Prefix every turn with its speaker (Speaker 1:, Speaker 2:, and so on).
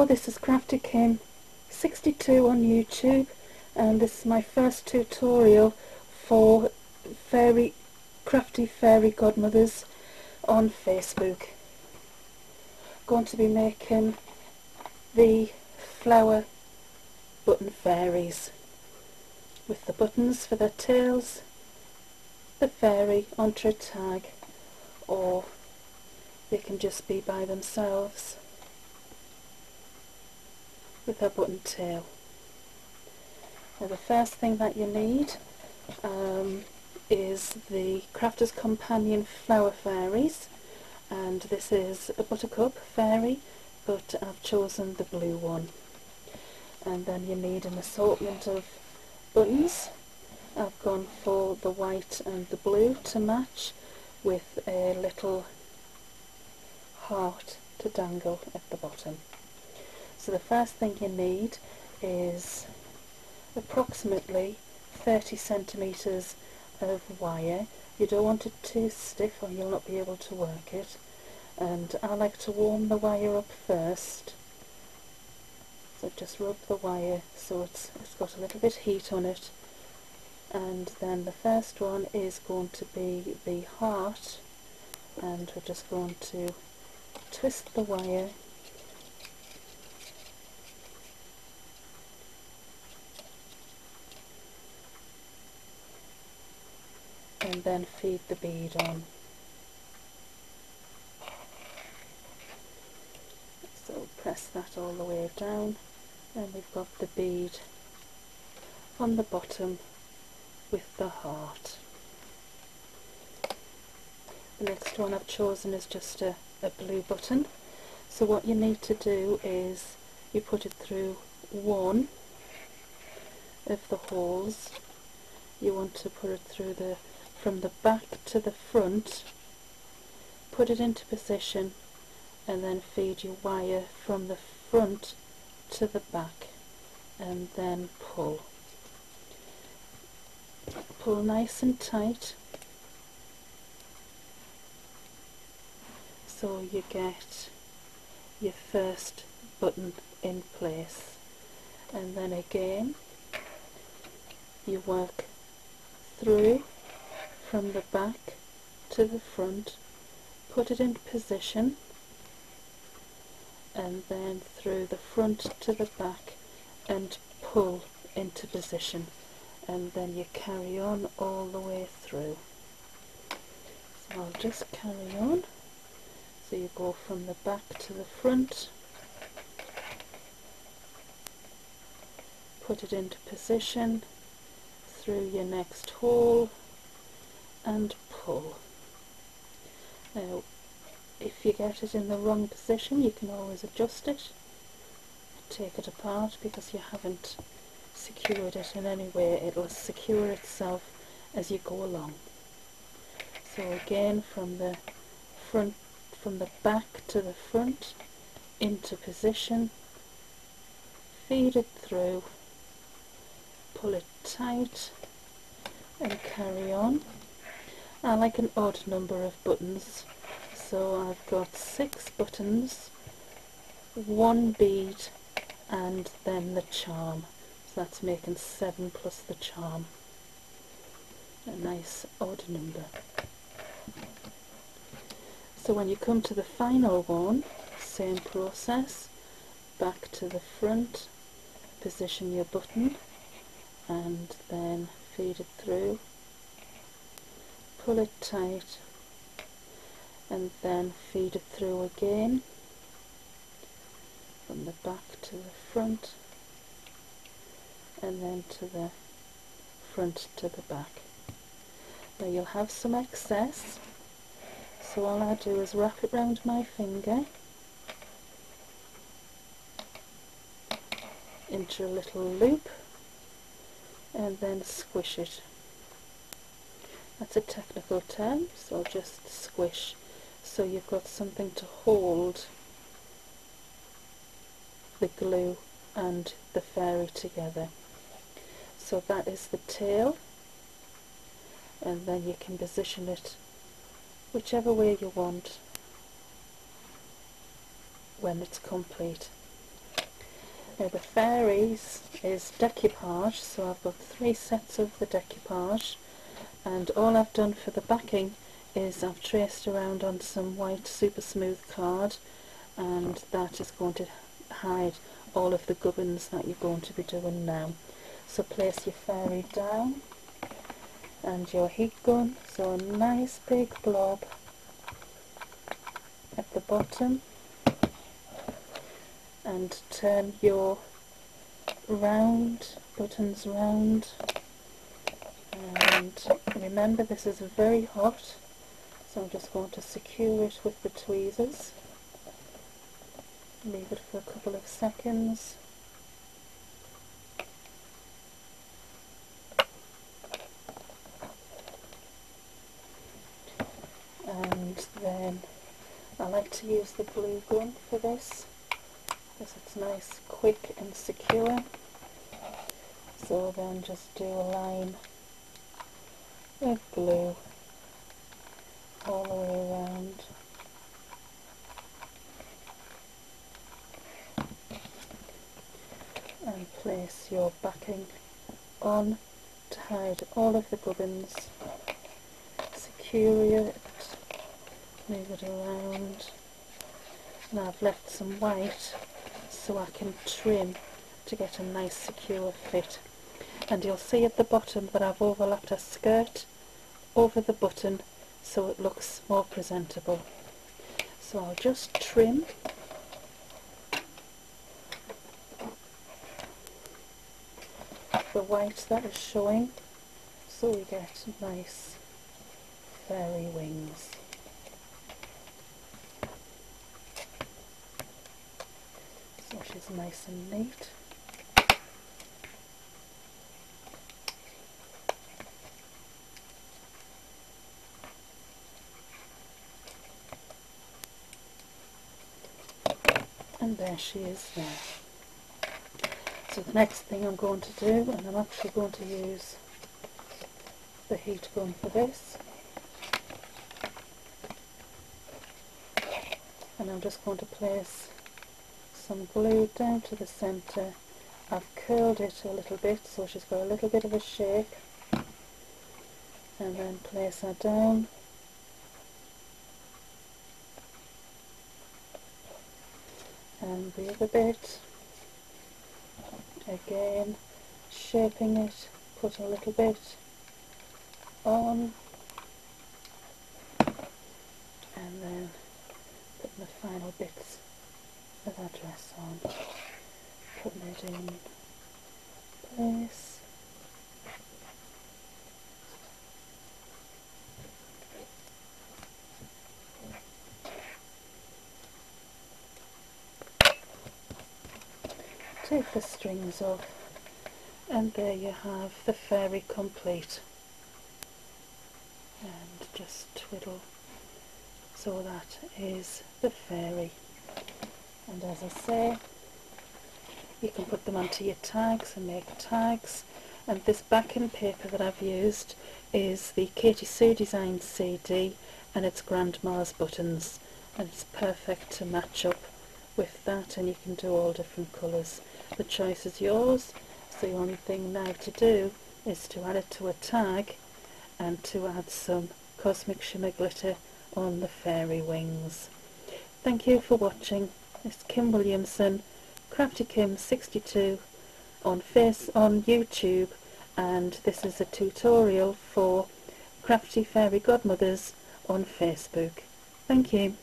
Speaker 1: this is Crafty Kim 62 on YouTube, and this is my first tutorial for Crafty Fairy Godmothers on Facebook. Going to be making the flower button fairies with the buttons for their tails, the fairy onto a tag, or they can just be by themselves with her button tail. Now the first thing that you need is the Crafter's Companion Flower Fairies, and this is a buttercup fairy, but I've chosen the blue one. And then you need an assortment of buttons. I've gone for the white and the blue to match, with a little heart to dangle at the bottom. So the first thing you need is approximately 30 centimetres of wire. You don't want it too stiff or you'll not be able to work it. And I like to warm the wire up first. So just rub the wire so it's got a little bit of heat on it. And then the first one is going to be the heart, and we're just going to twist the wire and then feed the bead on. So press that all the way down, and we've got the bead on the bottom with the heart. The next one I've chosen is just a blue button. So what you need to do is you put it through one of the holes. You want to put it through from the back to the front, put it into position, and then feed your wire from the front to the back, and then pull. Pull nice and tight so you get your first button in place, and then again you work through from the back to the front, put it in position, and then through the front to the back and pull into position, and then you carry on all the way through. So I'll just carry on. So you go from the back to the front, put it into position, through your next hole, and pull. Now if you get it in the wrong position, you can always adjust it, take it apart, because you haven't secured it in any way. It'll secure itself as you go along. So again, from the back to the front, into position, feed it through, pull it tight, and carry on. I like an odd number of buttons, so I've got 6 buttons, 1 bead, and then the charm. So that's making 7 plus the charm. A nice odd number. So when you come to the final one, same process, back to the front, position your button, and then feed it through, pull it tight, and then feed it through again, from the back to the front, and then to the front to the back. Now you'll have some excess, so all I do is wrap it round my finger into a little loop, and then squish it. That's a technical term, so just squish, so you've got something to hold the glue and the fairy together. So that is the tail, and then you can position it whichever way you want when it's complete. Now the Fairies is decoupage, so I've got 3 sets of the decoupage, and all I've done for the backing is I've traced around on some white super smooth card, and that is going to hide all of the gubbins that you're going to be doing now. So place your fairy down and your heat gun, so a nice big blob at the bottom, and turn your buttons round, and remember this is very hot, so I'm just going to secure it with the tweezers. Leave it for a couple of seconds. And then I like to use the glue gun for this because it's nice, quick and secure. So then just do a line of glue all the way around. And place your backing on to hide all of the gubbins. Secure it, move it around. And I've left some white so I can trim to get a nice secure fit. And you'll see at the bottom that I've overlapped a skirt over the button so it looks more presentable. So I'll just trim the white that is showing so we get nice fairy wings. So she's nice and neat. And there she is there. So the next thing I'm going to do, and I'm actually going to use the heat gun for this, and I'm just going to place some glue down to the centre. I've curled it a little bit so she's got a little bit of a shape, and then place her down. And the other bit, again shaping it, put a little bit on, and then putting the final bits of our dress on, putting it in place. Take the strings off, and there you have the fairy complete. And just twiddle, so that is the fairy. And as I say, you can put them onto your tags and make tags. And this backing paper that I've used is the Katy Sue Design CD, and it's Grandma's buttons, and it's perfect to match up with that, and you can do all different colours. The choice is yours, so the only thing now to do is to add it to a tag and to add some cosmic shimmer glitter on the fairy wings. Thank you for watching. It's Kim Williamson, Crafty Kim 62 on YouTube, and this is a tutorial for Crafty Fairy Godmothers on Facebook. Thank you.